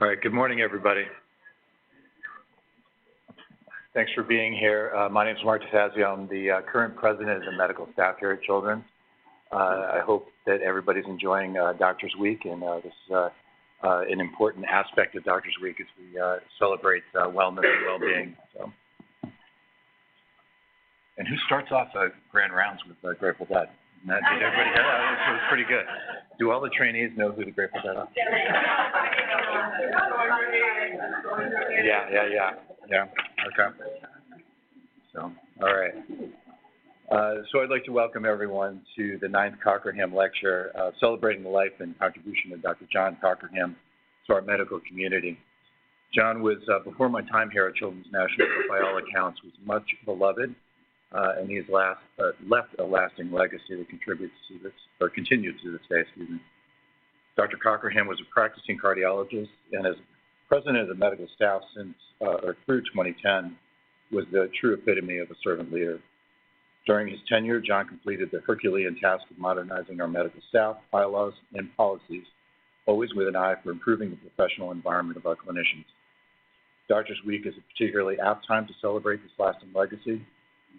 All right, good morning, everybody. Thanks for being here. My name is Mark DeFazio. I'm the current president of the medical staff here at Children's. I hope that everybody's enjoying Doctors Week, and this is an important aspect of Doctors Week as we celebrate wellness and well-being. So. And who starts off grand rounds with Grateful Dead? Did everybody hear that? That was pretty good. Do all the trainees know who the Grateful Dead are? Yeah. Okay. So, all right. So I'd like to welcome everyone to the 9th Cockerham Lecture, celebrating the life and contribution of Dr. John Cockerham to our medical community. John was, before my time here at Children's National, by all accounts, was much beloved, and he's left a lasting legacy that contributes to this, or continues to this day, excuse me. Dr. Cockerham was a practicing cardiologist, and as president of the medical staff since, or through 2010, was the true epitome of a servant leader. During his tenure, John completed the Herculean task of modernizing our medical staff, bylaws, and policies, always with an eye for improving the professional environment of our clinicians. Doctors Week is a particularly apt time to celebrate this lasting legacy,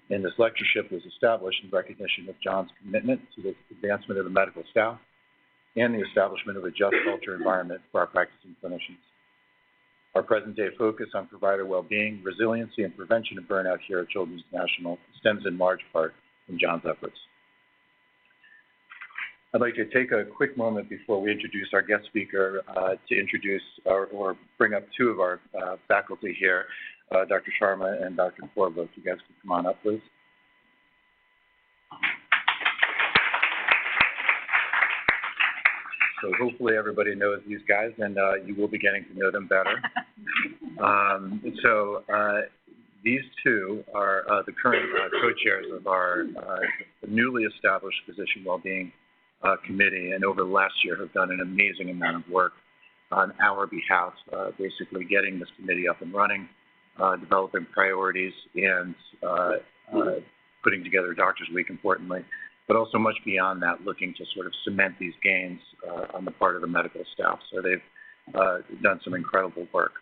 and this lectureship was established in recognition of John's commitment to the advancement of the medical staff and the establishment of a just culture environment for our practicing clinicians. Our present-day focus on provider well-being, resiliency, and prevention of burnout here at Children's National stems in large part from John's efforts. I'd like to take a quick moment before we introduce our guest speaker to introduce or bring up two of our faculty here, Dr. Sharma and Dr. Corvo. If you guys can come on up, please. So hopefully everybody knows these guys, and you will be getting to know them better. These two are the current co-chairs of our newly established Physician Wellbeing Committee, and over the last year have done an amazing amount of work on our behalf, basically getting this committee up and running, developing priorities, and putting together Doctors Week, importantly, but also much beyond that, looking to sort of cement these gains on the part of the medical staff. So they've done some incredible work.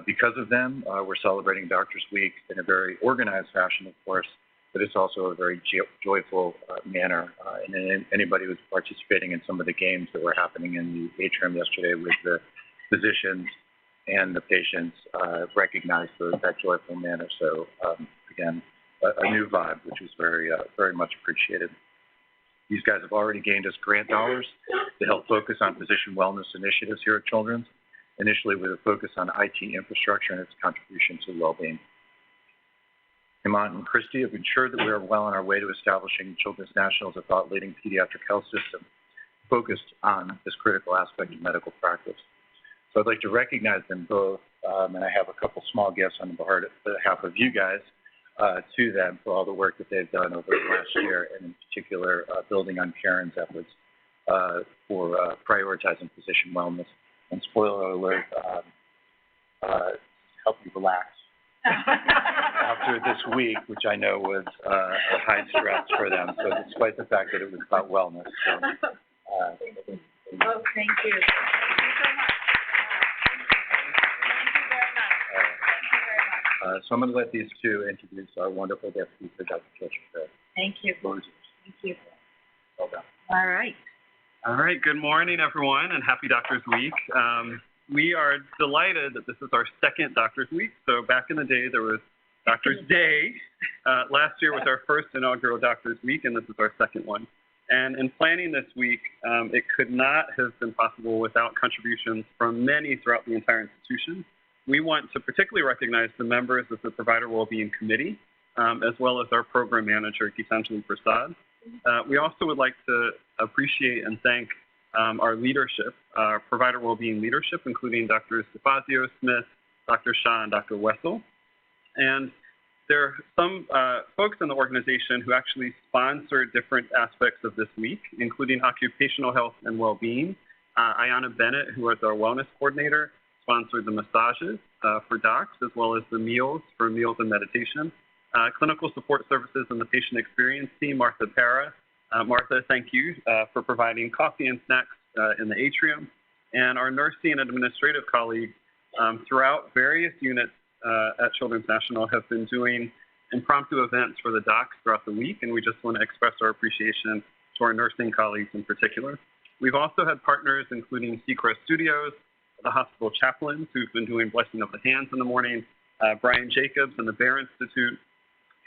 Because of them, we're celebrating Doctors Week in a very organized fashion, of course, but it's also a very joyful manner. And anybody who's participating in some of the games that were happening in the atrium yesterday with the physicians and the patients recognized that joyful manner. So again, a new vibe, which was very much appreciated. These guys have already gained us grant dollars to help focus on physician wellness initiatives here at Children's, initially with a focus on IT infrastructure and its contribution to well-being. Hemant and Christy have ensured that we are well on our way to establishing Children's National as a thought-leading pediatric health system focused on this critical aspect of medical practice. So I'd like to recognize them both, and I have a couple small gifts on behalf of you guys to them for all the work that they've done over the last year, and in particular, building on Karen's efforts for prioritizing physician wellness. And spoiler alert, help you relax after this week, which I know was a high stress for them. So despite the fact that it was about wellness. So, thank you. So I'm going to let these two introduce our wonderful guest speaker, Dr. Kirschner. Thank you. Thank you. Well done. All right. All right. Good morning, everyone, and happy Doctors Week. We are delighted that this is our second Doctors Week. So back in the day, there was Doctors Day. Last year was our first inaugural Doctors Week, and this is our second one. And in planning this week, it could not have been possible without contributions from many throughout the entire institution. We want to particularly recognize the members of the Provider Wellbeing Committee, as well as our program manager, Gitanjali Prasad. We also would like to appreciate and thank our leadership, our Provider Wellbeing leadership, including Dr. DeFazio, Smith, Dr. Shah, and Dr. Wessel. And there are some folks in the organization who actually sponsor different aspects of this week, including occupational health and well-being. Ayana Bennett, who is our wellness coordinator, sponsored the massages for docs, as well as the meals for meals and meditation. Clinical support services and the patient experience team, Martha Para. Martha, thank you for providing coffee and snacks in the atrium. and our nursing and administrative colleagues throughout various units at Children's National have been doing impromptu events for the docs throughout the week, and we just want to express our appreciation to our nursing colleagues in particular. We've also had partners including Seacrest Studios, the hospital chaplains who've been doing Blessing of the Hands in the morning, Brian Jacobs and the Bear Institute,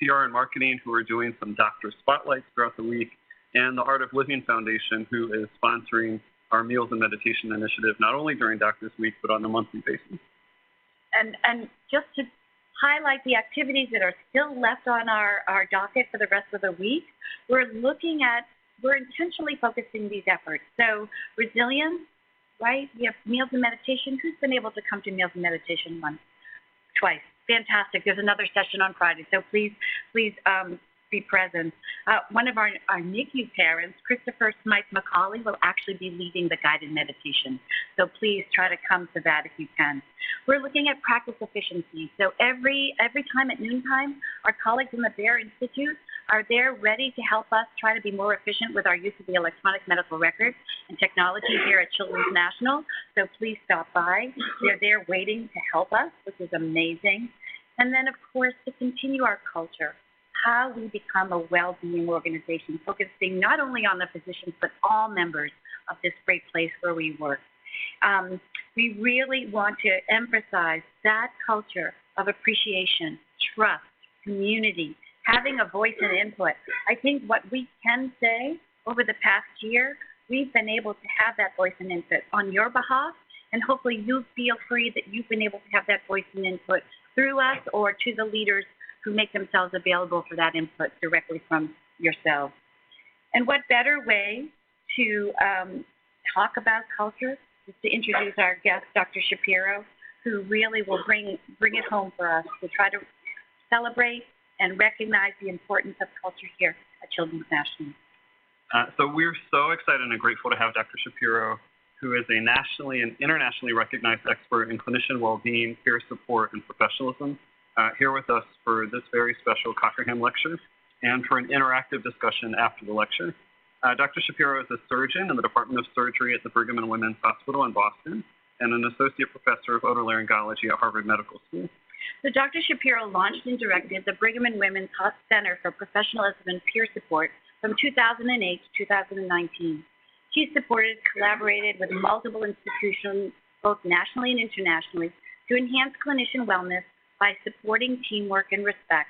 PR and marketing who are doing some doctor spotlights throughout the week, and the Art of Living Foundation who is sponsoring our Meals and Meditation initiative, not only during Doctors Week, but on a monthly basis. And just to highlight the activities that are still left on our docket for the rest of the week, we're intentionally focusing these efforts. So resilience, right? We have Meals and Meditation. Who's been able to come to Meals and Meditation once? Twice. Fantastic. There's another session on Friday, so please be present. One of our NICU parents, Christopher Smythe Macaulay, will actually be leading the guided meditation. So please try to come to that if you can. We're looking at practice efficiency. So every time at noontime, our colleagues in the Bear Institute are there ready to help us try to be more efficient with our use of the electronic medical records and technology here at Children's National. So please stop by. They're there waiting to help us, which is amazing. And then, of course, to continue our culture, how we become a well-being organization, focusing not only on the physicians, but all members of this great place where we work. We really want to emphasize that culture of appreciation, trust, community, having a voice and input. I think what we can say over the past year, we've been able to have that voice and input on your behalf, and hopefully you feel free that you've been able to have that voice and input through us or to the leaders who make themselves available for that input directly from yourselves. And what better way to talk about culture is to introduce our guest, Dr. Shapiro, who really will bring it home for us to try to celebrate and recognize the importance of culture here at Children's National. So we're so excited and grateful to have Dr. Shapiro, who is a nationally and internationally recognized expert in clinician well-being, peer support, and professionalism, here with us for this very special Cockerham lecture and for an interactive discussion after the lecture. Dr. Shapiro is a surgeon in the Department of Surgery at the Brigham and Women's Hospital in Boston and an associate professor of otolaryngology at Harvard Medical School. So Dr. Shapiro launched and directed the Brigham and Women's Center for Professionalism and Peer Support from 2008 to 2019. She supported, collaborated with multiple institutions, both nationally and internationally, to enhance clinician wellness by supporting teamwork and respect,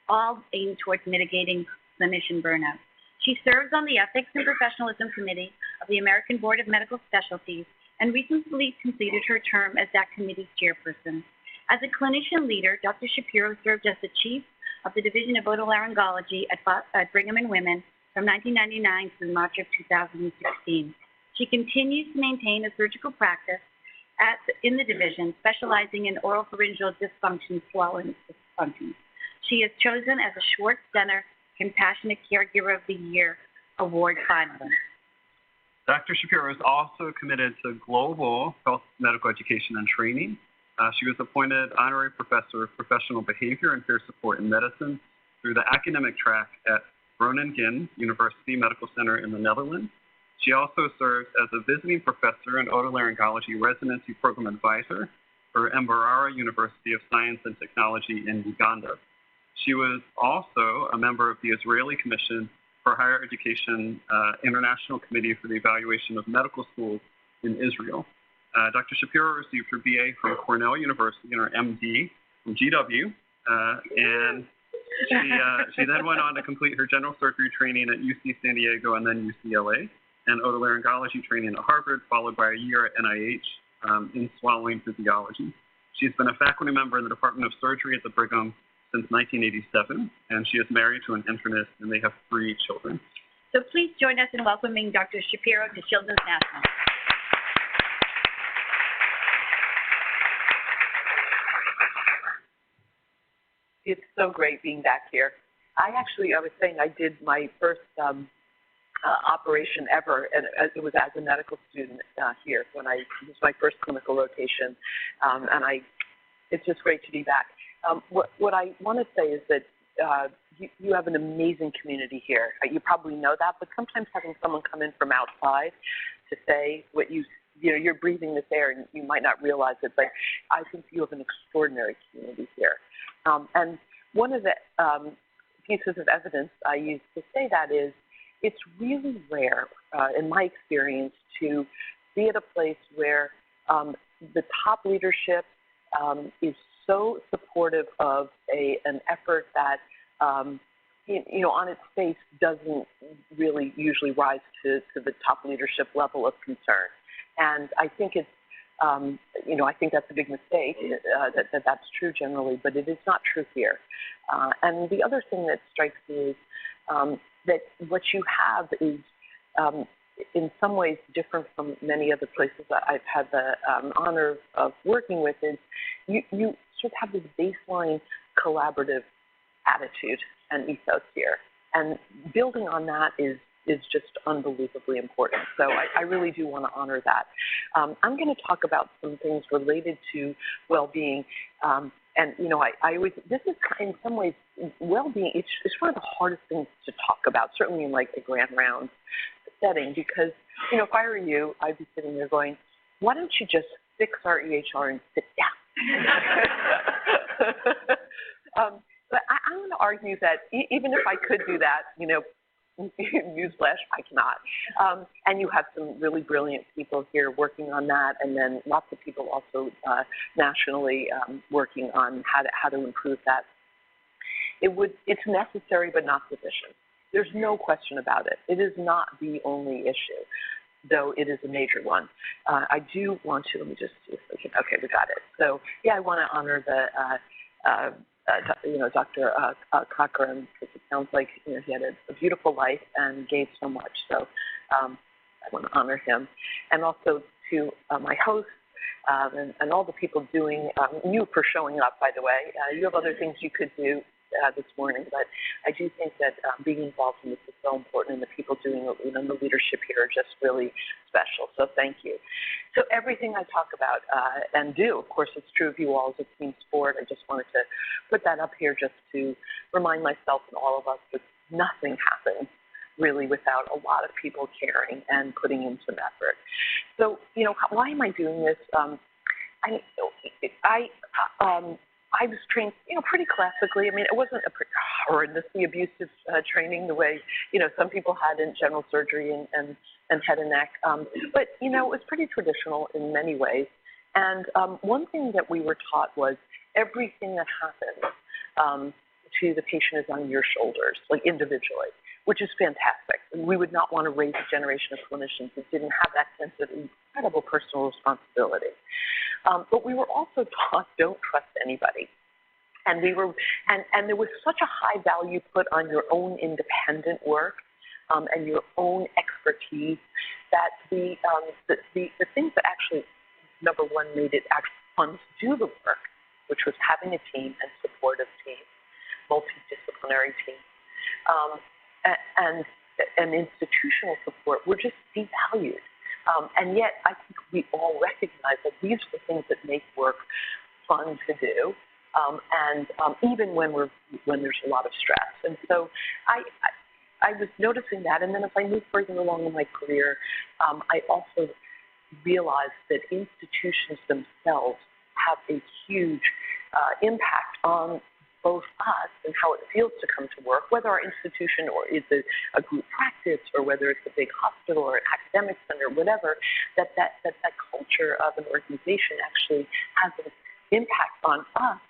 all aimed towards mitigating clinician burnout. She serves on the Ethics and Professionalism Committee of the American Board of Medical Specialties and recently completed her term as that committee's chairperson. As a clinician leader, Dr. Shapiro served as the chief of the Division of Otolaryngology at Brigham and Women from 1999 through March of 2016. She continues to maintain a surgical practice in the division, specializing in oropharyngeal dysfunction, swallowing dysfunctions. She is chosen as a Schwartz Center Compassionate Caregiver of the Year Award finalist. Dr. Shapiro is also committed to global health medical education and training. She was appointed honorary professor of professional behavior and peer support in medicine through the academic track at Groningen University Medical Center in the Netherlands. She also serves as a visiting professor and otolaryngology residency program advisor for Mbarara University of Science and Technology in Uganda. She was also a member of the Israeli Commission for Higher Education International Committee for the Evaluation of Medical Schools in Israel. Dr. Shapiro received her BA from Cornell University and her MD from GW, and she then went on to complete her general surgery training at UC San Diego and then UCLA, and otolaryngology training at Harvard, followed by a year at NIH in swallowing physiology. She's been a faculty member in the Department of Surgery at the Brigham since 1987, and she is married to an internist, and they have 3 children. So please join us in welcoming Dr. Shapiro to Children's National. It's so great being back here. I was saying I did my first operation ever, and it was as a medical student here it was my first clinical rotation, it's just great to be back. What I want to say is that you have an amazing community here. You probably know that, but sometimes having someone come in from outside to say what you you're breathing this air and you might not realize it, but I think you have an extraordinary community here. And one of the pieces of evidence I use to say that is it's really rare, in my experience, to be at a place where the top leadership is so supportive of an effort that, on its face doesn't really usually rise to the top leadership level of concern. And I think it's, I think that's a big mistake, that's true generally, but it is not true here. And the other thing that strikes me is that what you have is, in some ways different from many other places that I've had the honor of working with, is you sort of have this baseline collaborative attitude and ethos here. And building on that is just unbelievably important. So I really do want to honor that. I'm going to talk about some things related to well-being. And, I always, this is in some ways, well-being, it's one of the hardest things to talk about, certainly in like the grand round setting, because, if I were you, I'd be sitting there going, why don't you just fix our EHR and sit down? But I'm going to argue that even if I could do that, newsflash, I cannot. And you have some really brilliant people here working on that, and then lots of people also nationally working on how to improve that. It's necessary but not sufficient. There's no question about it. It is not the only issue, though it is a major one. I do want to, let me just see if we can, okay, we got it. So, yeah, I want to honor Dr. Cochran, because it sounds like he had a beautiful life and gave so much. So I want to honor him. And also to my hosts and all the people doing, you for showing up, by the way. You have other things you could do this morning, but I do think that being involved in this is so important, and the people doing the leadership here are just really special. So thank you. So everything I talk about and do, of course, it's true of you all as a team sport. I just wanted to put that up here just to remind myself and all of us that nothing happens really without a lot of people caring and putting in some effort. So, why am I doing this? I was trained, pretty classically. I mean, it wasn't a horrendously abusive training the way, some people had in general surgery and head and neck. But, it was pretty traditional in many ways. And one thing that we were taught was everything that happens to the patient is on your shoulders, like individually, which is fantastic. And we would not want to raise a generation of clinicians that didn't have that sense of incredible personal responsibility. But we were also taught don't trust anybody. And and there was such a high value put on your own independent work and your own expertise that the things that actually, number one, made it actually fun to do the work, which was having a team and supportive team, multidisciplinary team, and institutional support were just devalued. And yet, I think we all recognize that these are the things that make work fun to do, and even when there's a lot of stress. And so, I was noticing that. And then as I moved further along in my career, I also realized that institutions themselves have a huge impact on both us and how it feels to come to work, whether our institution or is a group practice or whether it's a big hospital or an academic center, whatever, that culture of an organization actually has an impact on us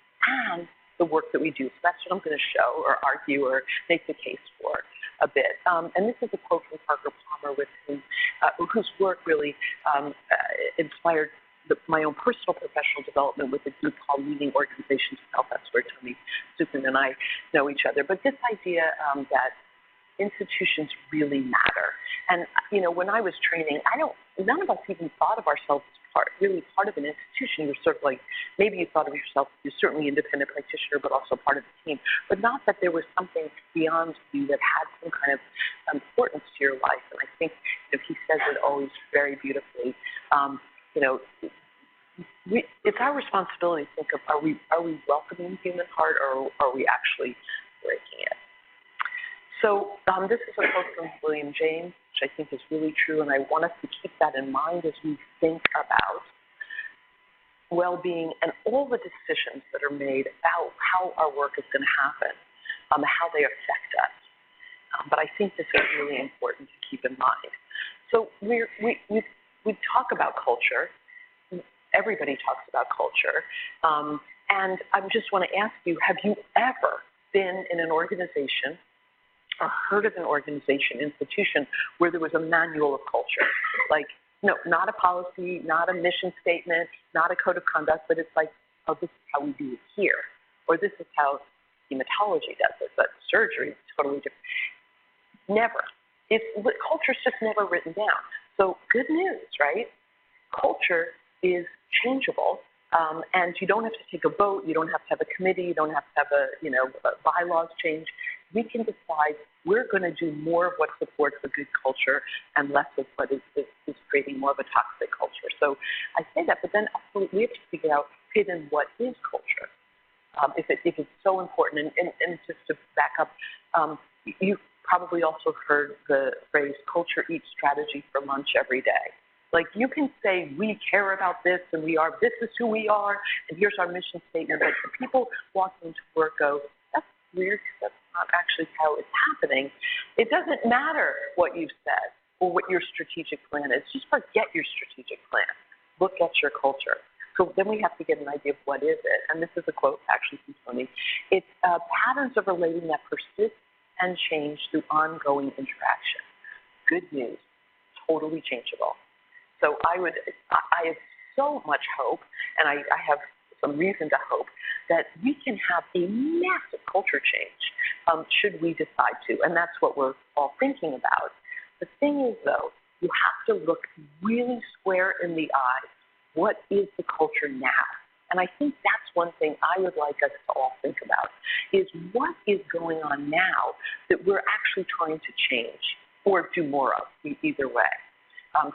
and the work that we do. So that's what I'm going to show or argue or make the case for a bit. And this is a quote from Parker Palmer, whose work really inspired my own personal professional development with a group called Leading Organizations of Health. That's where Tony Supin and I know each other. But this idea that institutions really matter. And, when I was training, none of us even thought of ourselves as part of an institution. You were sort of like, maybe you thought of yourself, you're certainly an independent practitioner, but also part of the team. But not that there was something beyond you that had some kind of importance to your life. And I think he says it always very beautifully. It's our responsibility to think of, are we welcoming human heart, or are we actually breaking it? So this is a quote from William James. which I think is really true, and I want us to keep that in mind as we think about well-being and all the decisions that are made about how our work is going to happen, how they affect us. But I think this is really important to keep in mind. So we talk about culture. Everybody talks about culture. And I just want to ask you, have you ever been in an organization or heard of an organization, institution, where there was a manual of culture? Like, no, not a policy, not a mission statement, not a code of conduct, but it's like, oh, this is how we do it here. Or this is how hematology does it, but surgery is totally different. Never. Culture's just never written down. So good news, right? Culture is changeable, and you don't have to take a vote. You don't have to have a committee. You don't have to have a bylaws change. We can decide we're going to do more of what supports a good culture and less of what is creating more of a toxic culture. So I say that, but then also we have to figure out, okay, then what is culture? If it's so important, and just to back up, you probably also heard the phrase culture eats strategy for lunch every day. Like, you can say we care about this and this is who we are, and here's our mission statement, but the people walking into work go, that's weird, that's not actually how it's happening. It doesn't matter what you've said or what your strategic plan is. Just forget your strategic plan. Look at your culture. So then we have to get an idea of what is it. And this is a quote actually from Tony. It's patterns of relating that persist and change through ongoing interaction. Good news, totally changeable. So I have so much hope, and I have some reason to hope, that we can have a massive culture change should we decide to. And that's what we're all thinking about. The thing is, though, you have to look really square in the eye. What is the culture now? And I think that's one thing I would like us to all think about, is what is going on now that we're actually trying to change or do more of, either way.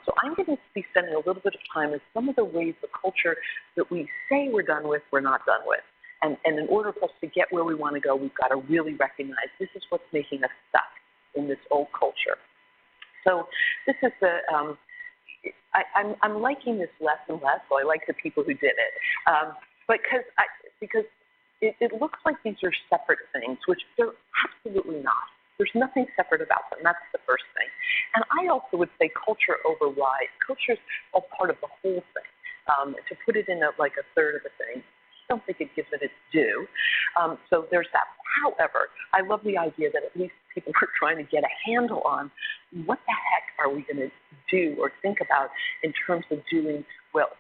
So I'm going to be spending a little bit of time with some of the ways the culture that we say we're done with, we're not done with. And in order for us to get where we want to go, we've got to really recognize this is what's making us stuck in this old culture. So this is I'm liking this less and less, so I like the people who did it. Because it looks like these are separate things, which they're absolutely not. There's nothing separate about them. That's the first thing. And I also would say culture overrides. Culture is all part of the whole thing. To put it in a third of a thing, I don't think it gives it its due. So there's that. However, I love the idea that at least people are trying to get a handle on what the heck are we going to do or think about in terms of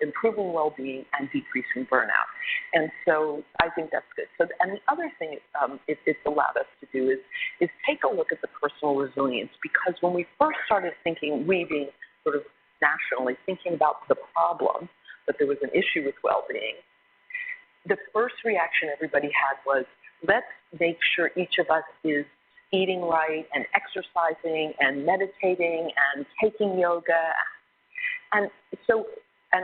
improving well-being and decreasing burnout. And so I think that's good. So, and the other thing it's allowed us to do is take a look at the personal resilience, because when we first started thinking, we being sort of nationally thinking about the problem, that there was an issue with well-being, the first reaction everybody had was, let's make sure each of us is eating right and exercising and meditating and taking yoga. And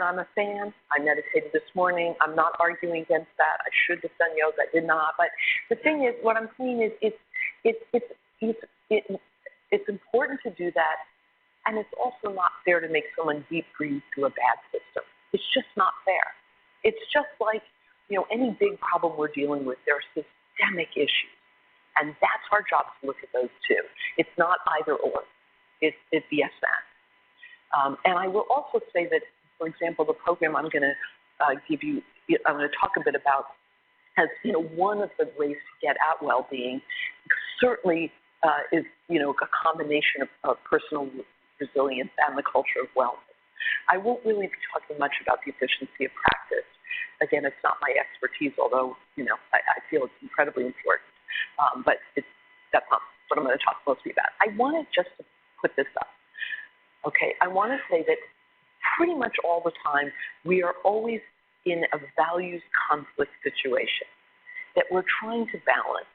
I'm a fan. I meditated this morning. I'm not arguing against that. I should have done yoga. I did not. But the thing is, what I'm saying is it's important to do that, and it's also not fair to make someone deep freeze to a bad system. It's just not fair. It's just like, any big problem we're dealing with, there are systemic issues. And that's our job, to look at those two. It's not either or. It's yes and. And I will also say that, for example, the program I'm going to give you, I'm going to talk a bit about, as one of the ways to get at well-being, certainly is a combination of personal resilience and the culture of wellness. I won't really be talking much about the efficiency of practice. Again, it's not my expertise, although I feel it's incredibly important. But that's not what I'm going to talk mostly about. I wanted just to put this up. Okay, I want to say that pretty much all the time we are always in a values conflict situation that we're trying to balance.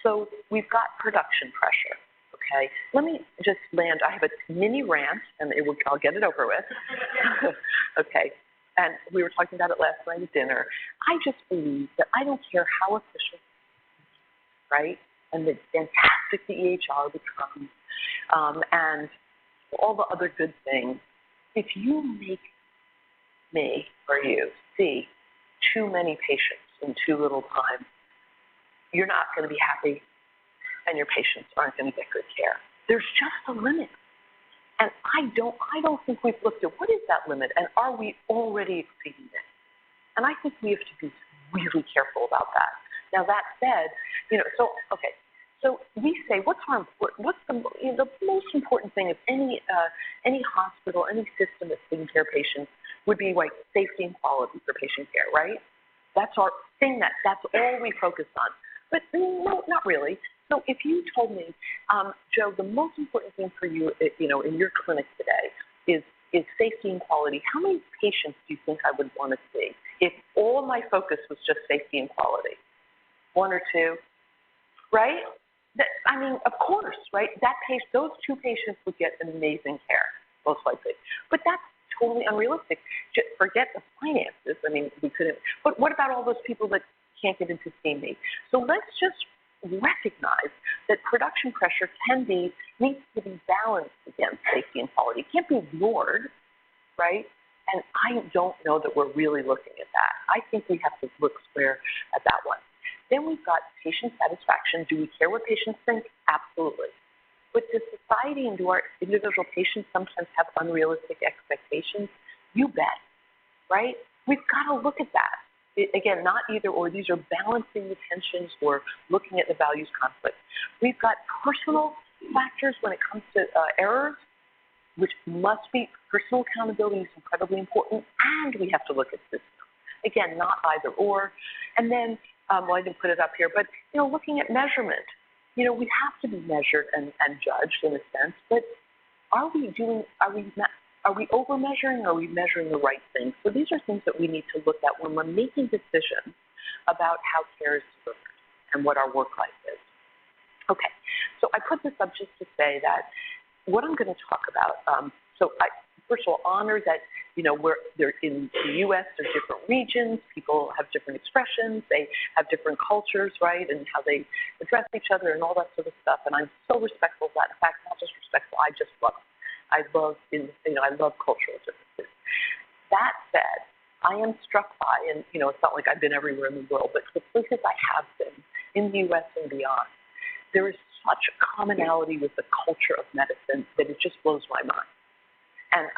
So we've got production pressure. Okay, let me just land. I have a mini rant, and I'll get it over with. Okay, and we were talking about it last night at dinner. I just believe that I don't care how official, right, and the fantastic the EHR becomes, and all the other good things, if you make me or you see too many patients in too little time, you're not going to be happy and your patients aren't going to get good care. There's just a limit. And I don't think we've looked at what is that limit and are we already exceeding it? And I think we have to be really careful about that. Now that said, so we say what's the most important thing of any hospital, any system that's taking care of patients would be like safety and quality for patient care, right? That's our thing. That's all we focus on. But no, not really. So if you told me, Joe, the most important thing for you, in your clinic today is safety and quality, how many patients do you think I would want to see if all my focus was just safety and quality? 1 or 2, right? Of course, right? Those 2 patients would get amazing care, most likely. But that's totally unrealistic. Just forget the finances. We couldn't. But what about all those people that can't get in to see me? So let's just recognize that production pressure needs to be balanced against safety and quality. It can't be ignored, right? And I don't know that we're really looking at that. I think we have to look square at that one. Then we've got patient satisfaction. Do we care what patients think? Absolutely. But does society and do our individual patients sometimes have unrealistic expectations? You bet, right? We've got to look at that. Again, not either or. These are balancing the tensions or looking at the values conflict. We've got personal factors when it comes to errors, which must be personal accountability is incredibly important, and we have to look at system. Again, not either or. And then, I didn't put it up here, but looking at measurement. We have to be measured and judged in a sense, but are we over measuring or are we measuring the right things? So these are things that we need to look at when we're making decisions about how care is delivered and what our work life is. Okay, so I put this up just to say that what I'm going to talk about, first of all, honor that, they're in the U.S., there's different regions, people have different expressions, they have different cultures, right, and how they address each other and all that sort of stuff, and I'm so respectful of that. In fact, not just respectful, I just love it. I love cultural differences. That said, I am struck by, and it's not like I've been everywhere in the world, but the places I have been, in the U.S. and beyond, there is such a commonality with the culture of medicine that it just blows my mind. And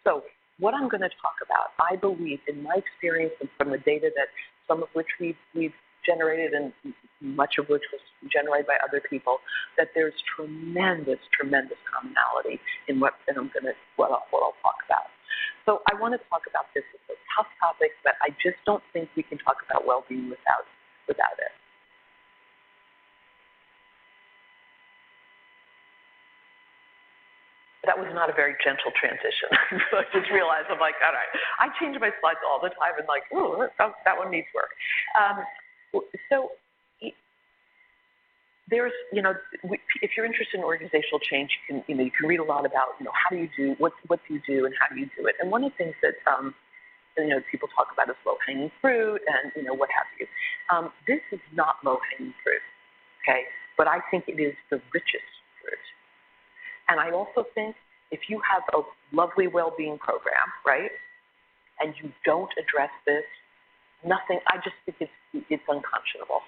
so what I'm going to talk about, I believe in my experience and from the data that some of which we've generated and much of which was generated by other people, that there's tremendous commonality in what I'll talk about. So I want to talk about this. It's a tough topic, but I just don't think we can talk about well-being without it. That was not a very gentle transition. So I just realized, I'm like, all right. I change my slides all the time and ooh, that one needs work. So there's, if you're interested in organizational change, you can read a lot about, how do you do, what do you do and how do you do it? And one of the things that, people talk about is low-hanging fruit and, what have you. This is not low-hanging fruit, okay? But I think it is the richest fruit. And I also think if you have a lovely well-being program, right, and you don't address this, I just think it's unconscionable.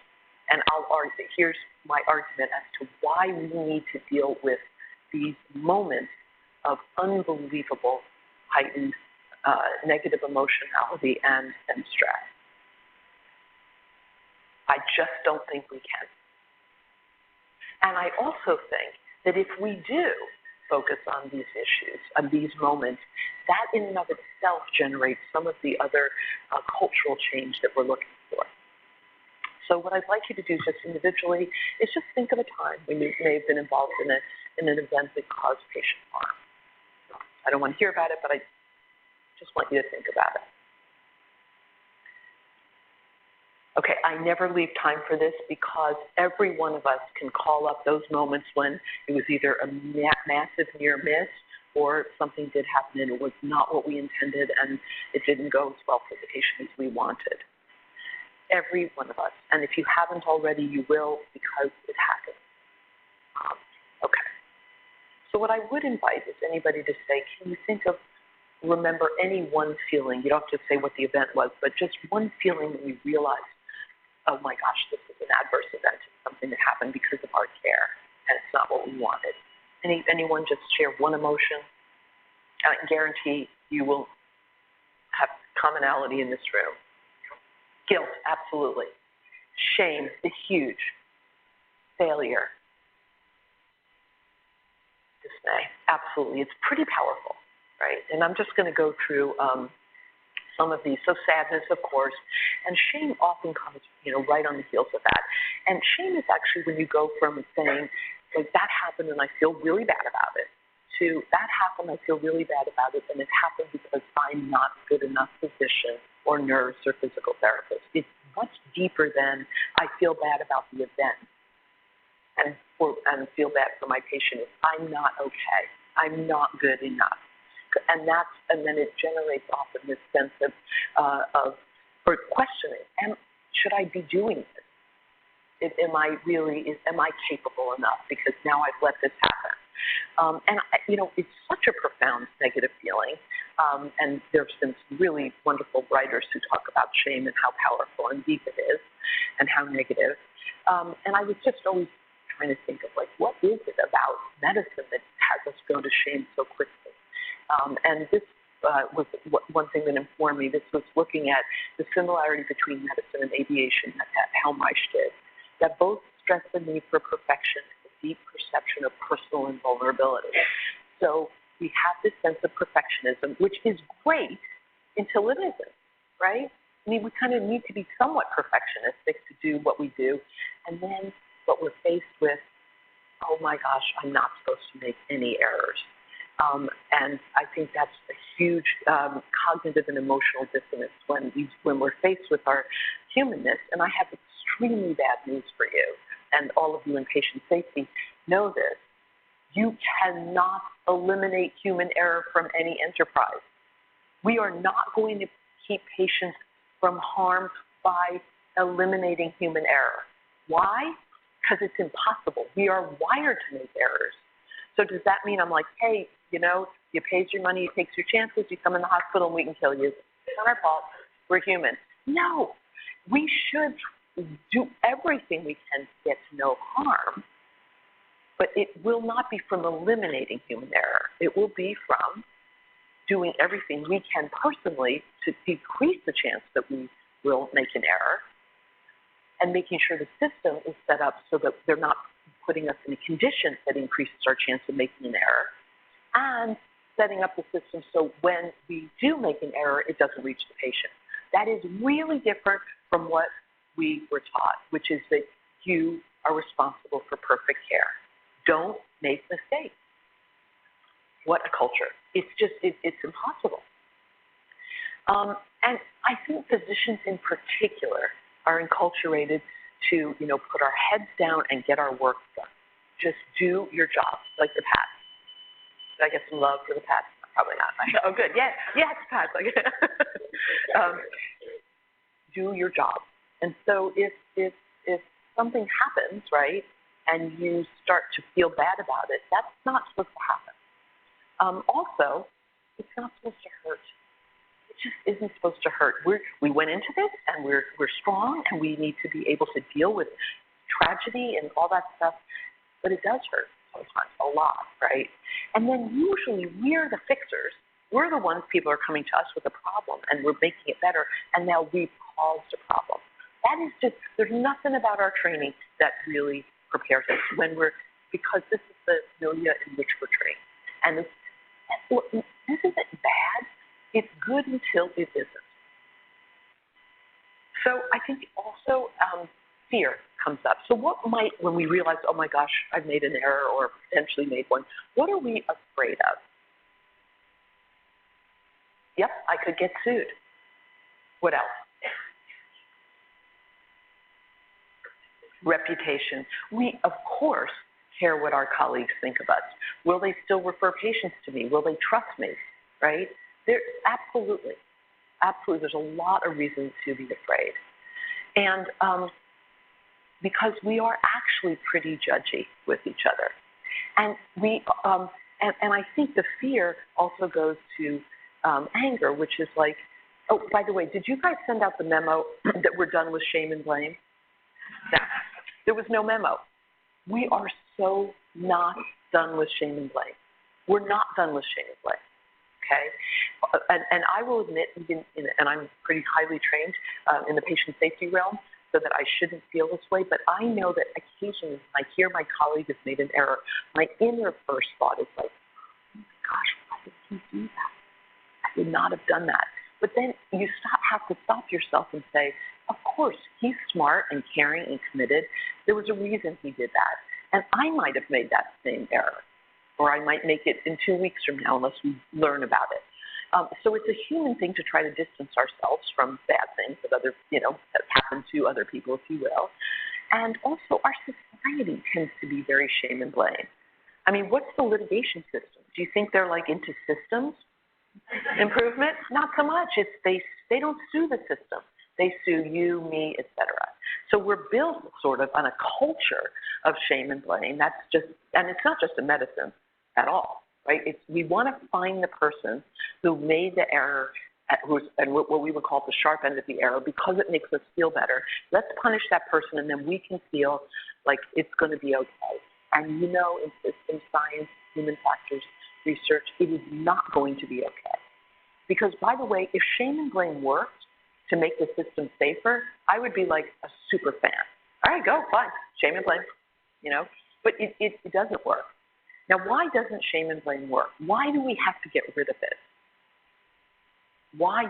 And I'll argue, here's my argument as to why we need to deal with these moments of unbelievable heightened negative emotionality and stress. I just don't think we can. And I also think that if we do focus on these issues, on these moments, that in and of itself generates some of the other cultural change that we're looking for. So what I'd like you to do just individually is just think of a time when you may have been involved in an event that caused patient harm. I don't want to hear about it, but I just want you to think about it. Okay, I never leave time for this because every one of us can call up those moments when it was either a massive near miss or something did happen and it was not what we intended and it didn't go as well for the patient as we wanted. Every one of us. And if you haven't already, you will because it happened. Okay. So what I would invite is anybody to say, can you remember any one feeling? You don't have to say what the event was, but just one feeling when you realize, oh my gosh, this is an adverse event. It's something that happened because of our care, and it's not what we wanted. Anyone just share one emotion? I guarantee you will have commonality in this room. Guilt, absolutely. Shame is huge. Failure. Dismay, absolutely. It's pretty powerful, right? And I'm just going to go through some of these. So sadness, of course, and shame often comes, right on the heels of that. And shame is actually when you go from saying, like, that happened and I feel really bad about it, to that happened, I feel really bad about it, and it happened because I'm not a good enough physician or nurse or physical therapist. It's much deeper than I feel bad about the event and feel bad for my patient. I'm not okay. I'm not good enough. And then it generates often this sense of questioning. Should I be doing this? Am I capable enough? Because now I've let this happen. It's such a profound negative feeling. And there's been some really wonderful writers who talk about shame and how powerful and deep it is and how negative. And I was just always trying to think of, like, what is it about medicine that has us go to shame so quickly? And this was one thing that informed me. This was looking at the similarity between medicine and aviation that Helmreich did, that both stress the need for perfection and the deep perception of personal invulnerability. So we have this sense of perfectionism, which is great until it isn't, right? I mean, we kind of need to be somewhat perfectionistic to do what we do. And then what we're faced with, oh my gosh, I'm not supposed to make any errors. And I think that's a huge cognitive and emotional dissonance when we're faced with our humanness. And I have extremely bad news for you, and all of you in patient safety know this. You cannot eliminate human error from any enterprise. We are not going to keep patients from harm by eliminating human error. Why? Because it's impossible. We are wired to make errors. So does that mean I'm like, hey, you paid your money, you take your chances, you come in the hospital and we can kill you? It's not our fault. We're human. No. We should do everything we can to get to no harm, but it will not be from eliminating human error. It will be from doing everything we can personally to decrease the chance that we will make an error, and making sure the system is set up so that they're not putting us in a condition that increases our chance of making an error, and setting up the system so when we do make an error, it doesn't reach the patient. That is really different from what we were taught, which is that you are responsible for perfect care. Don't make mistakes. What a culture. It's impossible. And I think physicians in particular are enculturated to, put our heads down and get our work done. Just do your job, like the Pats. Did I get some love for the Pats? Probably not. Oh, good. Yeah, it's Pats. Do your job. And so if something happens, right, and you start to feel bad about it, that's not supposed to happen. Also, it's not supposed to hurt. It just isn't supposed to hurt. We went into this, and we're strong, and we need to be able to deal with tragedy and all that stuff, but it does hurt sometimes, a lot, right? And then usually we're the fixers. We're the ones people are coming to us with a problem, and we're making it better, and now we've caused a problem. That is just, there's nothing about our training that really prepares us because this is the milieu in which we're trained. And this isn't bad. It's good until it isn't. So I think also fear comes up. So when we realize, oh my gosh, I've made an error or potentially made one, what are we afraid of? Yep, I could get sued. What else? Reputation. We, of course, care what our colleagues think of us. Will they still refer patients to me? Will they trust me, right? Absolutely. There's a lot of reasons to be afraid. And because we are actually pretty judgy with each other. And And I think the fear also goes to anger, which is like, oh, by the way, did you guys send out the memo that we're done with shame and blame? No, there was no memo. We are so not done with shame and blame. We're not done with shame and blame, okay? And I will admit, and I'm pretty highly trained in the patient safety realm, so that I shouldn't feel this way, but I know that occasionally when I hear my colleague has made an error, my inner first thought is like, oh my gosh, why did he do that? I would not have done that. But then you have to stop yourself and say, of course, he's smart and caring and committed. There was a reason he did that. And I might have made that same error, or I might make it in 2 weeks from now unless we learn about it. So it's a human thing to try to distance ourselves from bad things that that happen to other people, if you will. And also our society tends to be very shame and blame. I mean, what's the litigation system? Do you think they're like into systems improvement? Not so much. It's they don't sue the system. They sue you, me, etc. So we're built sort of on a culture of shame and blame. And it's not just a medicine at all, right? We want to find the person who made the error, and what we would call the sharp end of the arrow, because it makes us feel better. Let's punish that person, and then we can feel like it's going to be okay. And in system science, human factors research, it is not going to be okay. Because, by the way, if shame and blame worked to make the system safer, I would be like a super fan. All right, go, fine, shame and blame, But it doesn't work. Now, why doesn't shame and blame work? Why do we have to get rid of it? Why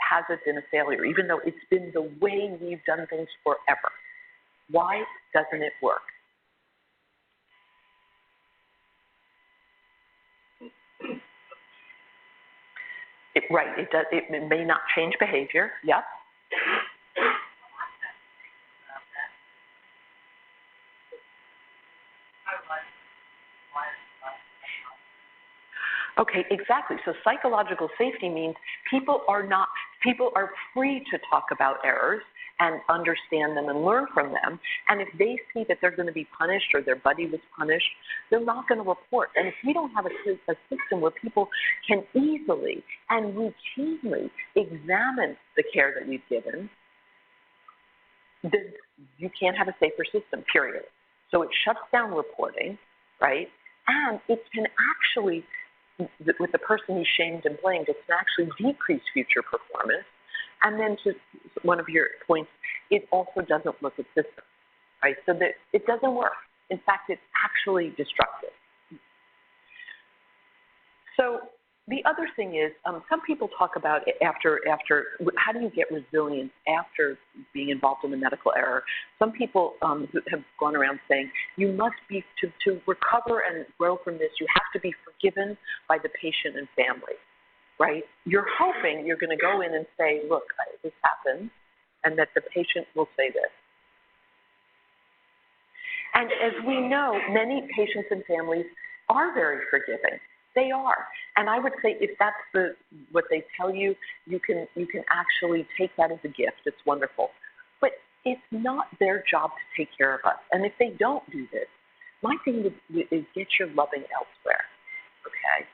has it been a failure, even though it's been the way we've done things forever? Why doesn't it work? It may not change behavior. Yep. Okay, exactly. So psychological safety means people are free to talk about errors and understand them and learn from them. And if they see that they're going to be punished or their buddy was punished, they're not going to report. And if we don't have a system where people can easily and routinely examine the care that we've given, then you can't have a safer system, period. So it shuts down reporting, right? And it can actually, with the person who's shamed and blamed, it can actually decrease future performance. And then to one of your points, it also doesn't look at systems, right? So that it doesn't work. In fact, it's actually destructive. So the other thing is, some people talk about after how do you get resilience after being involved in a medical error. Some people have gone around saying you must be, to recover and grow from this, you have to be forgiven by the patient and family, right? You're hoping you're going to go in and say, look, this happened, and that the patient will say this. And as we know, many patients and families are very forgiving. They are. And I would say if that's what they tell you, you can actually take that as a gift. It's wonderful. But it's not their job to take care of us. And if they don't do this, my thing is get your loving elsewhere, okay?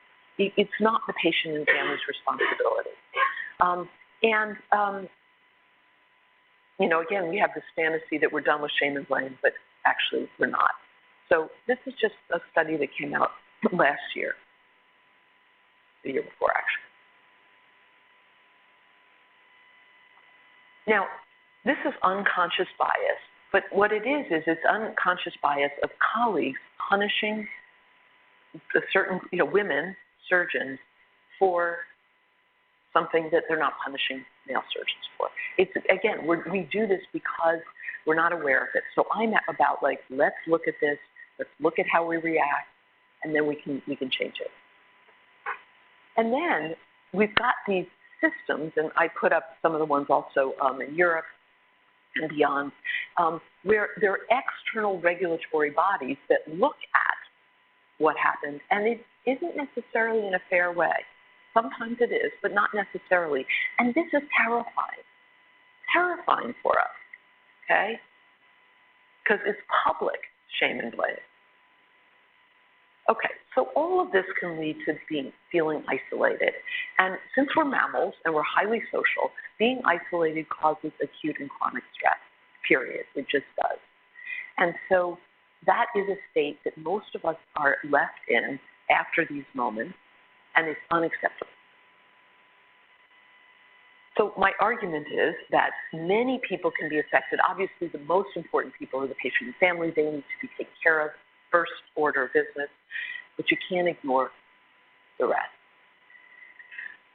It's not the patient and family's responsibility. Again, we have this fantasy that we're done with shame and blame, but actually we're not. So this is just a study that came out last year. The year before, actually. Now, this is unconscious bias, but what it is it's unconscious bias of colleagues punishing a certain, women surgeons for something that they're not punishing male surgeons for. It's, again, we do this because we're not aware of it. So I'm about let's look at this, let's look at how we react, and then we can change it. And then we've got these systems, and I put up some of the ones also in Europe and beyond, where there are external regulatory bodies that look at what happened, and it isn't necessarily in a fair way. Sometimes it is, but not necessarily. And this is terrifying for us, okay? Because it's public shame and blame. Okay, so all of this can lead to feeling isolated. And since we're mammals and we're highly social, being isolated causes acute and chronic stress, period. It just does. And so that is a state that most of us are left in after these moments, and it's unacceptable. So my argument is that many people can be affected. Obviously, the most important people are the patient and family. They need to be taken care of, first order of business, but you can't ignore the rest.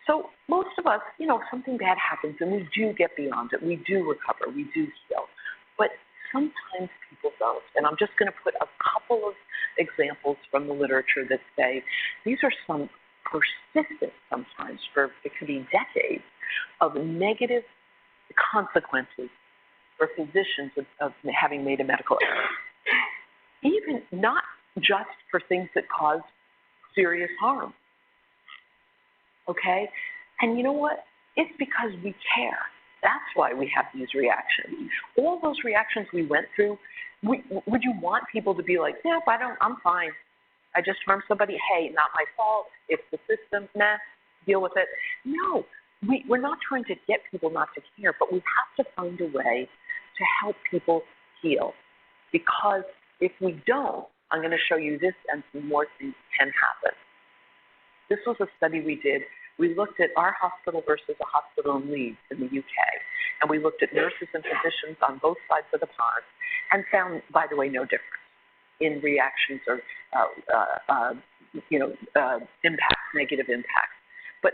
So most of us, if something bad happens and we do get beyond it, we do recover, we do heal, but sometimes people don't. And I'm just going to put a couple of examples from the literature that say these are some persistent, sometimes it could be decades, of negative consequences for physicians of having made a medical error. Even not just for things that cause serious harm. Okay? And you know what? It's because we care. That's why we have these reactions. All those reactions we went through, would you want people to be like, yeah, I'm fine. I just harmed somebody. Hey, not my fault. It's the system. Nah, deal with it. No, we're not trying to get people not to care, but we have to find a way to help people heal. Because if we don't, I'm going to show you this and some more things can happen. This was a study we did. We looked at our hospital versus a hospital in Leeds in the UK. And we looked at nurses and physicians on both sides of the pond and found, by the way, no difference in reactions or impact, negative impact. But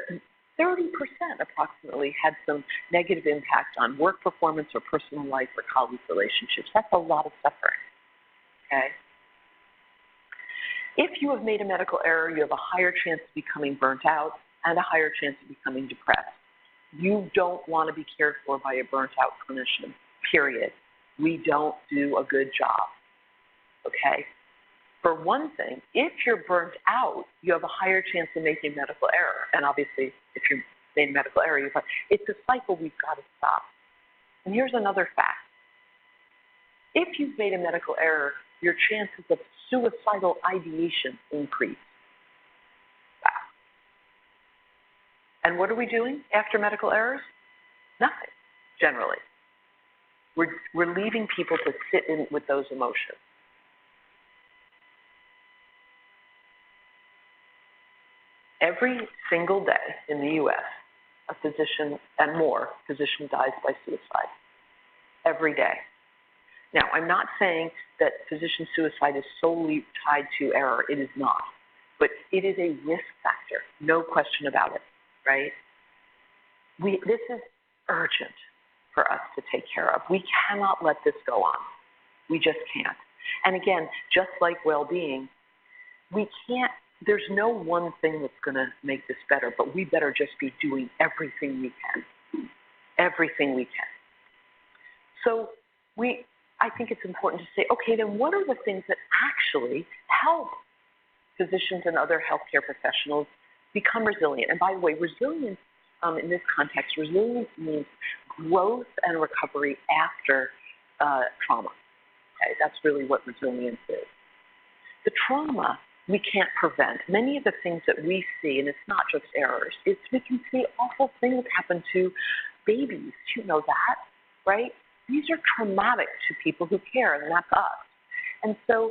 30% approximately had some negative impact on work performance or personal life or colleague relationships. That's a lot of suffering, okay? If you have made a medical error, you have a higher chance of becoming burnt out and a higher chance of becoming depressed. You don't want to be cared for by a burnt out clinician, period. We don't do a good job, okay? For one thing, if you're burnt out, you have a higher chance of making a medical error. And obviously, if you made a medical error, it's a cycle we've got to stop. And here's another fact. If you've made a medical error, your chances of suicidal ideation increase. And what are we doing after medical errors? Nothing, generally. We're leaving people to sit in with those emotions. Every single day in the U.S., a physician dies by suicide. Every day. Now, I'm not saying that physician suicide is solely tied to error. It is not. But it is a risk factor, no question about it, right? This is urgent for us to take care of. We cannot let this go on. We just can't. And again, just like well-being, there's no one thing that's going to make this better, but we better just be doing everything we can. Everything we can. So I think it's important to say, okay, then what are the things that actually help physicians and other healthcare professionals become resilient? And by the way, resilience in this context, resilience means growth and recovery after trauma. Okay, that's really what resilience is. The trauma we can't prevent. Many of the things that we see, and it's not just errors, we can see awful things happen to babies. You know that, right? These are traumatic to people who care, and that's us. And so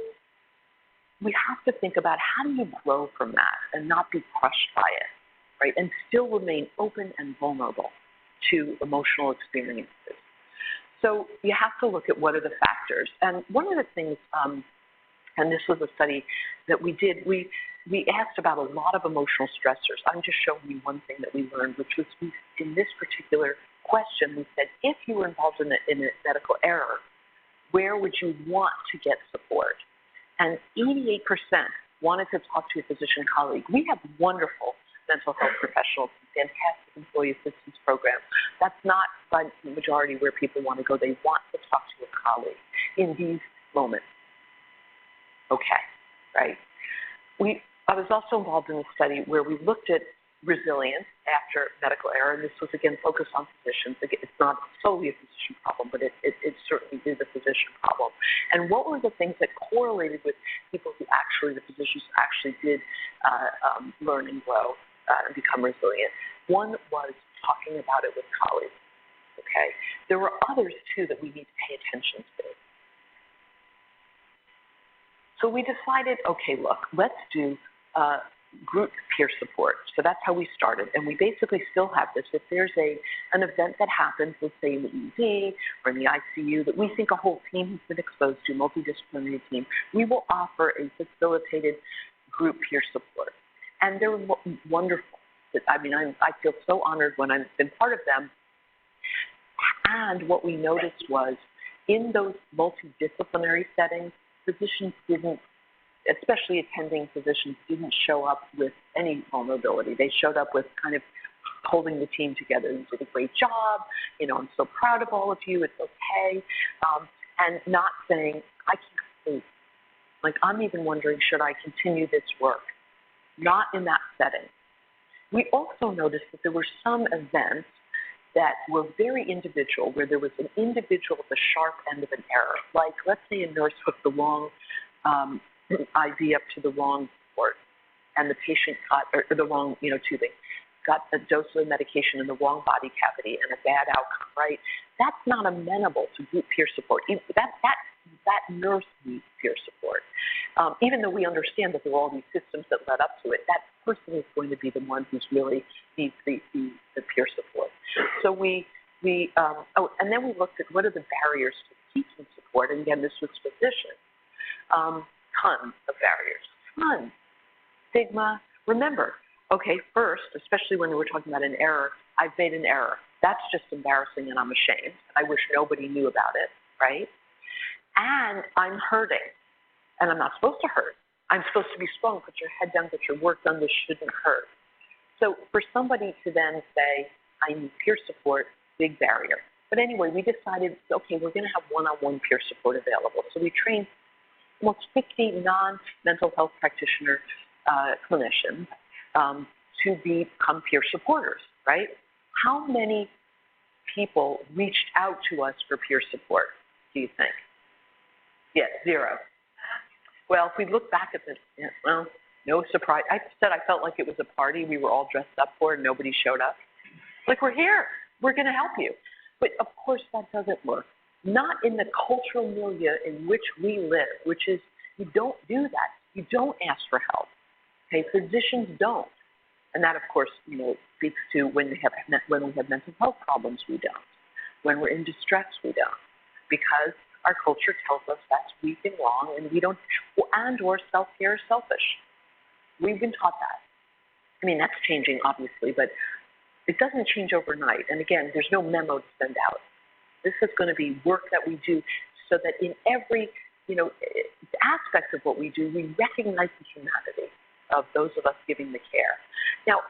we have to think about how do you grow from that and not be crushed by it, right? And still remain open and vulnerable to emotional experiences. So you have to look at what are the factors. And one of the things, and this was a study that we did, we asked about a lot of emotional stressors. I'm just showing you one thing that we learned, which was in this particular question, we said, if you were involved in a medical error, where would you want to get support? And 88% wanted to talk to a physician colleague. We have wonderful mental health professionals, fantastic employee assistance programs. That's not by the majority where people want to go. They want to talk to a colleague in these moments. Okay, right? I was also involved in a study where we looked at resilience after medical error, and this was again focused on physicians. Again, it's not solely a physician problem, but it certainly is a physician problem. And what were the things that correlated with people who actually, the physicians who actually did learn and grow and become resilient? One was talking about it with colleagues. Okay, there were others too that we need to pay attention to. So we decided, okay, look, let's do group peer support. So that's how we started. And we basically still have this. If there's an event that happens, let's say in the ED or in the ICU, that we think a whole team has been exposed to, multidisciplinary team, we will offer a facilitated group peer support. And they're wonderful. I mean, I feel so honored when I've been part of them. And what we noticed was in those multidisciplinary settings, physicians didn't, especially attending physicians, didn't show up with any vulnerability. They showed up with kind of holding the team together. You did a great job. You know, I'm so proud of all of you. It's okay. And not saying, I can't sleep. Like, I'm even wondering, should I continue this work? Not in that setting. We also noticed that there were some events that were very individual, where there was an individual at the sharp end of an error. Like, let's say a nurse hooked the wrong IV up to the wrong port, and the patient got, or the wrong, tubing, got a dose of the medication in the wrong body cavity and a bad outcome, right? That's not amenable to group peer support. That nurse needs peer support. Even though we understand that there are all these systems that led up to it, that person is going to be the one who's really needs the peer support. So and then we looked at what are the barriers to teaching support, and again, this was physicians. Tons of barriers, tons. Stigma. Remember, okay, first, especially when we're talking about an error, I've made an error. That's just embarrassing and I'm ashamed. I wish nobody knew about it, right? And I'm hurting, and I'm not supposed to hurt. I'm supposed to be strong, put your head down, get your work done, this shouldn't hurt. So for somebody to then say, I need peer support, big barrier. But anyway, we decided, okay, we're gonna have one-on-one peer support available. So we trained almost 50 non-mental health practitioner clinicians to become peer supporters, right? How many people reached out to us for peer support, do you think? Yes, zero. Well, if we look back at this, well, no surprise. I said I felt like it was a party we were all dressed up for and nobody showed up. Like, we're here. We're going to help you. But, of course, that doesn't work. Not in the cultural milieu in which we live, which is you don't do that. You don't ask for help. Okay, physicians don't. And that, of course, speaks to when we have mental health problems, we don't. When we're in distress, we don't. Because our culture tells us that's weak and wrong, and we don't, or self-care is selfish. We've been taught that. I mean, that's changing, obviously, but it doesn't change overnight. And again, there's no memo to send out. This is going to be work that we do so that in every, aspect of what we do, we recognize the humanity of those of us giving the care. Now,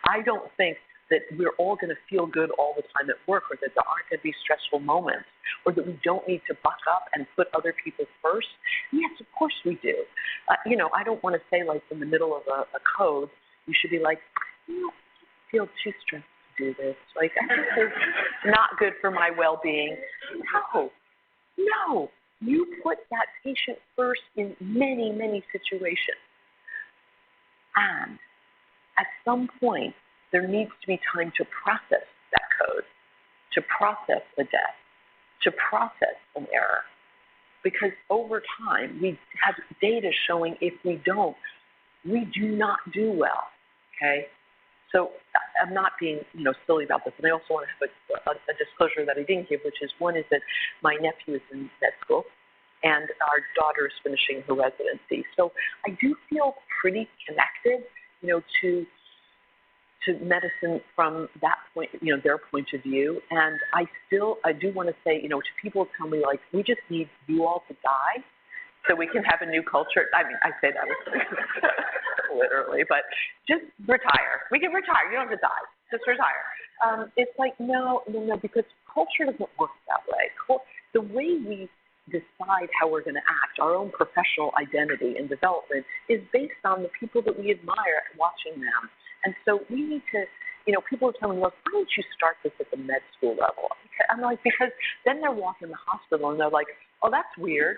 I don't think that we're all going to feel good all the time at work, or that there aren't going to be stressful moments, or that we don't need to buck up and put other people first. Yes, of course we do. I don't want to say, like, in the middle of a code, you should be like, I feel too stressed to do this. Like, this is not good for my well-being. No. You put that patient first in many, many situations. And at some point, there needs to be time to process that code, to process the death, to process an error. Because over time, we have data showing if we don't, we do not do well, okay? So I'm not being, silly about this, and I also want to have a disclosure that I didn't give, which is one is that my nephew is in med school, and our daughter is finishing her residency. So I do feel pretty connected, to medicine from that point, their point of view. And I do want to say, to people who tell me, like, we just need you all to die so we can have a new culture. I mean, I say that literally, but just retire. We can retire. You don't have to die. Just retire. It's like, no, because culture doesn't work that way. The way we decide decide how we're going to act. Our own professional identity and development is based on the people that we admire watching them. And so we need to, people are telling me, look, why don't you start this at the med school level? I'm like, because then they're walking the hospital and they're like, oh, that's weird.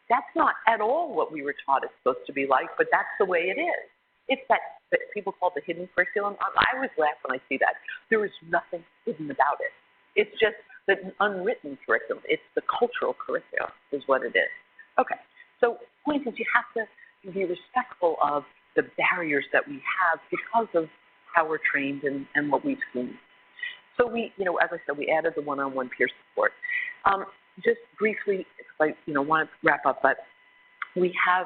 That's not at all what we were taught it's supposed to be like, but that's the way it is. It's that people call it the hidden curriculum. I always laugh when I see that. There is nothing hidden about it. It's just the unwritten curriculum. It's the cultural curriculum is what it is. Okay, so the point is you have to be respectful of the barriers that we have because of how we're trained and what we've seen. So we, as I said, we added the one-on-one peer support. Just briefly, because I, want to wrap up, but we have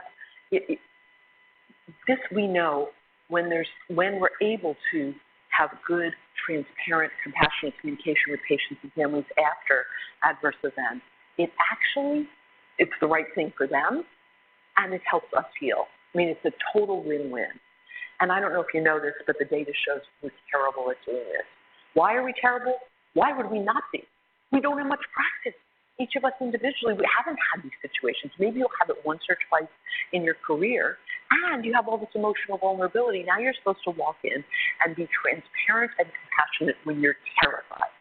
this. We know when we're able to have good, transparent, compassionate communication with patients and families after adverse events, it's the right thing for them, and it helps us heal. I mean, it's a total win-win. And I don't know if you know this, but the data shows we're terrible at doing this. Why are we terrible? Why would we not be? We don't have much practice. Each of us individually, we haven't had these situations. Maybe you'll have it once or twice in your career, and you have all this emotional vulnerability. Now you're supposed to walk in and be transparent and compassionate when you're terrified.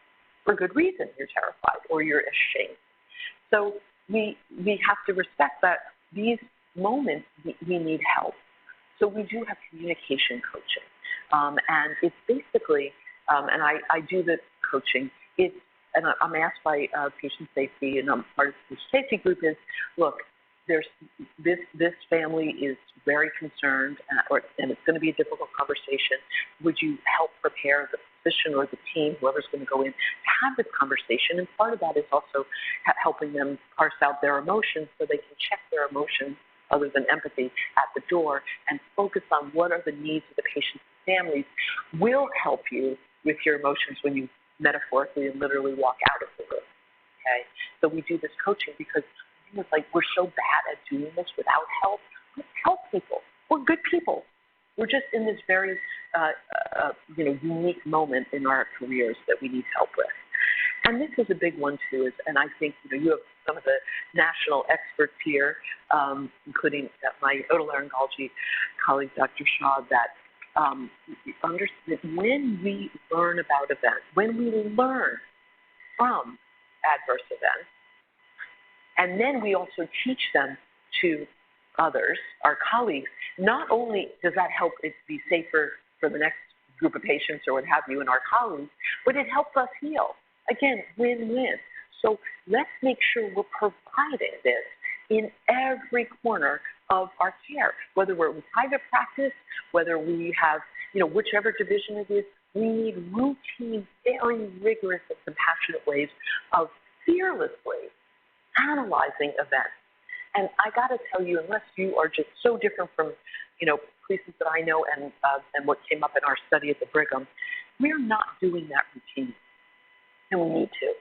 For good reason, you're terrified or you're ashamed. So we have to respect that these moments we need help. So we do have communication coaching, and it's basically, and I do the coaching. And I'm asked by patient safety, and I'm part of the patient safety group. Is look, there's this family is very concerned, and it's going to be a difficult conversation. Would you help prepare the physician or the team, whoever's going to go in, to have this conversation? And part of that is also helping them parse out their emotions so they can check their emotions, other than empathy, at the door, and focus on what are the needs of the patients and families. Will help you with your emotions when you metaphorically and literally walk out of the room. Okay, so we do this coaching because it's like we're so bad at doing this without help. Let's help people. We're good people. We're just in this very unique moment in our careers that we need help with. And this is a big one too. And I think you have some of the national experts here, including my otolaryngology colleague, Dr. Shaw, that understand when we learn about events, when we learn from adverse events, and then we also teach them to others, our colleagues, not only does that help it be safer for the next group of patients or what have you and our colleagues, but it helps us heal. Again, win-win. So let's make sure we're providing this in every corner of our care, whether we're in private practice, whether we have, whichever division it is, we need routine, very rigorous and compassionate ways of fearlessly analyzing events. And I got to tell you, unless you are just so different from, places that I know and what came up in our study at the Brigham, we're not doing that routinely, and we need to.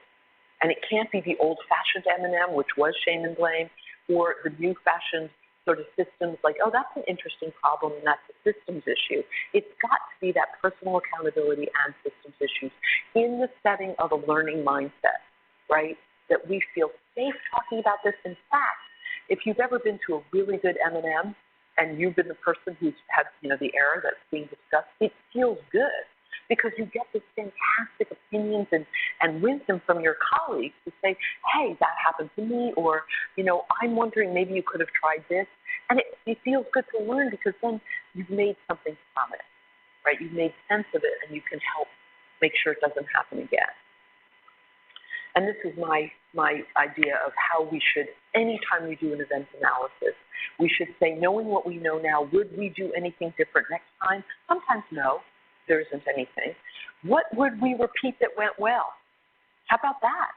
And it can't be the old-fashioned M&M, which was shame and blame, or the new-fashioned sort of systems like, oh, that's an interesting problem and that's a systems issue. It's got to be that personal accountability and systems issues in the setting of a learning mindset, right? That we feel safe talking about this. In fact, if you've ever been to a really good M&M and you've been the person who's had, the error that's being discussed, it feels good because you get this fantastic opinions and wisdom from your colleagues to say, hey, that happened to me, or, I'm wondering maybe you could have tried this. And it feels good to learn because then you've made something from it, right? You've made sense of it and you can help make sure it doesn't happen again. And this is my idea of how we should, anytime we do an event analysis, we should say, knowing what we know now, would we do anything different next time? Sometimes no, there isn't anything. What would we repeat that went well? How about that?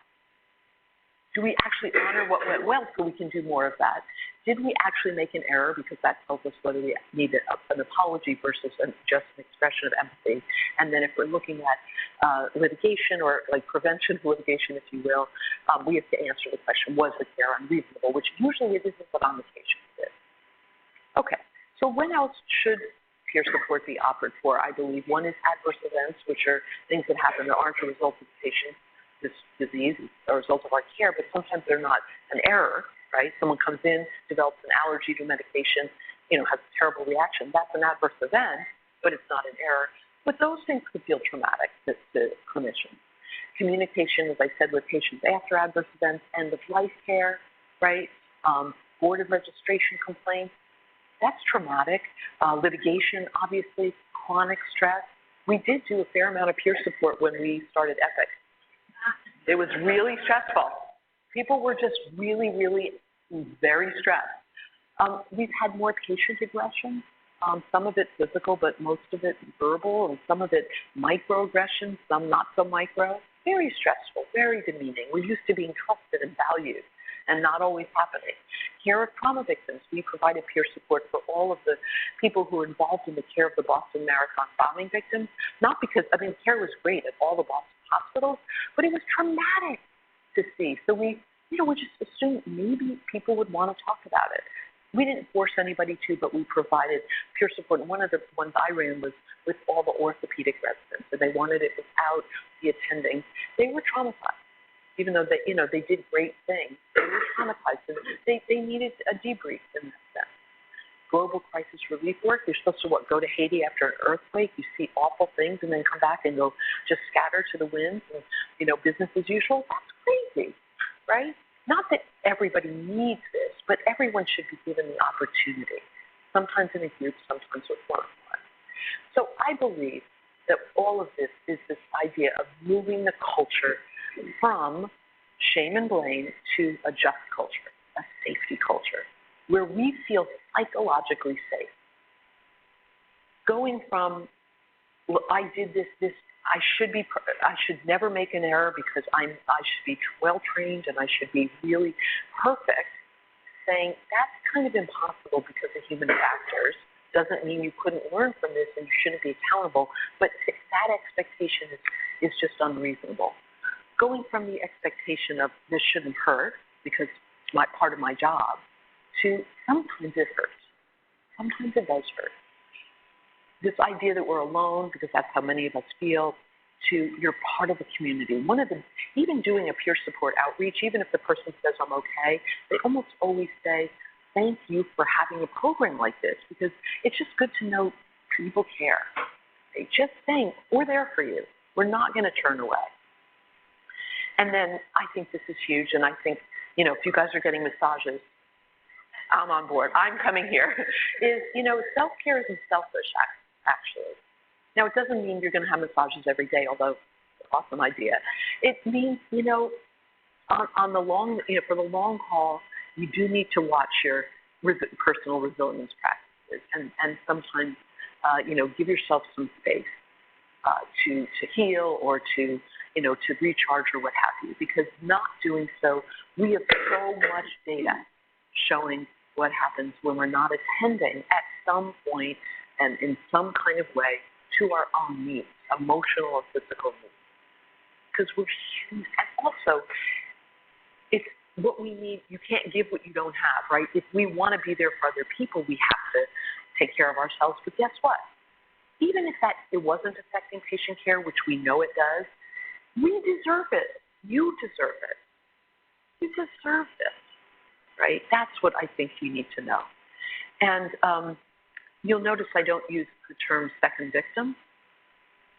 Do we actually honor what went well so we can do more of that? Did we actually make an error? Because that tells us whether we need an apology versus just an expression of empathy. And then if we're looking at litigation or like prevention of litigation, if you will, we have to answer the question, was the care unreasonable? Which usually it isn't, but on occasion it is. Okay, so when else should peer support be offered for? I believe one is adverse events, which are things that happen that aren't a result of the patient's this disease, a result of our care, but sometimes they're not an error. right? Someone comes in, develops an allergy to medication, has a terrible reaction. That's an adverse event, but it's not an error. But those things could feel traumatic to clinicians. Communication, as I said, with patients after adverse events, end of life care, right? Board of registration complaints, that's traumatic. Litigation, obviously, chronic stress. We did do a fair amount of peer support when we started EPIC. It was really stressful. People were just really, really very stressed. We've had more patient aggression. Some of it physical, but most of it verbal, and some of it microaggression, some not so micro. Very stressful, very demeaning. We're used to being trusted and valued, and not always happening. Care of trauma victims. We provided peer support for all of the people who were involved in the care of the Boston Marathon bombing victims. Not because, care was great at all the Boston hospitals, but it was traumatic to see. So we just assumed maybe people would want to talk about it. We didn't force anybody to, but we provided peer support. And one of the ones I ran was with all the orthopedic residents, and they wanted it without the attending. They were traumatized, even though they did great things. They were traumatized, and they needed a debrief in that sense. Global crisis relief work. You're supposed to go to Haiti after an earthquake. You see awful things, and then come back and go just scatter to the winds, and business as usual. That's crazy, right? Not that everybody needs this, but everyone should be given the opportunity, sometimes in a group, sometimes with one-on-one. So I believe that all of this is this idea of moving the culture from shame and blame to a just culture, a safety culture, where we feel psychologically safe. Going from, well, I did this, I should never make an error because I should be well trained and I should be really perfect, saying that's kind of impossible because of human factors. Doesn't mean you couldn't learn from this and you shouldn't be accountable, but that expectation is just unreasonable. Going from the expectation of this shouldn't hurt because it's part of my job to sometimes it hurts. Sometimes it does hurt. This idea that we're alone because that's how many of us feel, to you're part of a community. Even doing a peer support outreach, even if the person says I'm okay, they almost always say, thank you for having a program like this because it's just good to know people care. They just think we're there for you. We're not going to turn away. And then I think this is huge, and I think, if you guys are getting massages, I'm on board. I'm coming here. Self-care isn't selfish, actually. Now, it doesn't mean you're going to have massages every day, although it's an awesome idea. It means, on the long, for the long haul, you do need to watch your personal resilience practices, and sometimes, give yourself some space to heal or to recharge or what have you. Because not doing so, we have so much data showing what happens when we're not attending at some point and in some kind of way to our own needs, emotional or physical needs. Because we're human. And also, it's what we need. You can't give what you don't have, right? If we want to be there for other people, we have to take care of ourselves. But guess what? Even if it wasn't affecting patient care, which we know it does, we deserve it. You deserve it. You deserve this, right? That's what I think we need to know. And you'll notice I don't use the term second victim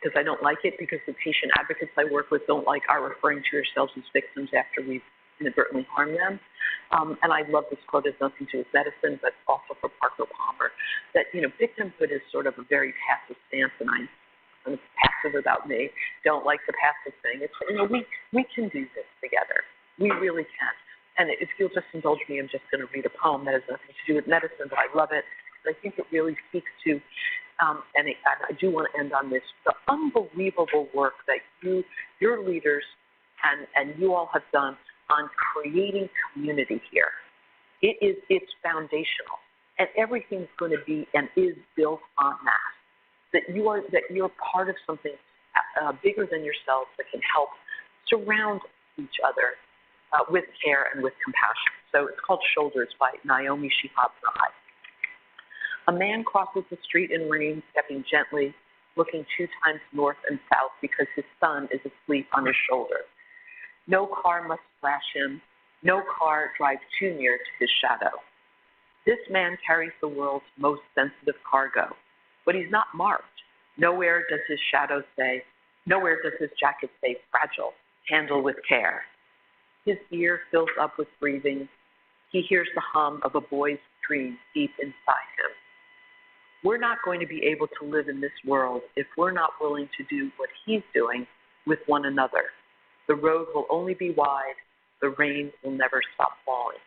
because I don't like it, because the patient advocates I work with don't like our referring to ourselves as victims after we've inadvertently harmed them. And I love this quote. It has nothing to do with medicine, but also for Parker Palmer, that, victimhood is sort of a very passive stance, and it's passive about me. Don't like the passive thing. It's, we can do this together. We really can. And if you'll just indulge me, I'm just going to read a poem that has nothing to do with medicine, but I love it. I think it really speaks to, and I do want to end on this, the unbelievable work that your leaders and you all have done on creating community here. It's foundational, and everything's going to be and is built on that. That you're part of something bigger than yourselves that can help surround each other with care and with compassion. So it's called Shoulders by Naomi Shihab Nye. A man crosses the street in rain, stepping gently, looking 2 times north and south because his son is asleep on his shoulder. No car must splash him, No car drives too near to his shadow. This man carries the world's most sensitive cargo, but he's not marked. Nowhere does his jacket say fragile, handle with care. His ear fills up with breathing. He hears the hum of a boy's dream deep inside him. We're not going to be able to live in this world if we're not willing to do what he's doing with one another. The road will only be wide. The rain will never stop falling.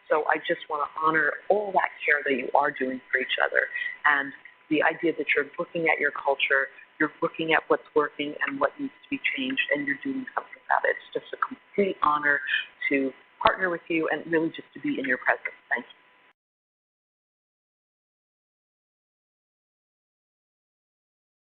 So I just want to honor all that care that you are doing for each other, and the idea that you're looking at your culture, you're looking at what's working and what needs to be changed, and you're doing something about it. It's just a complete honor to partner with you and really just to be in your presence.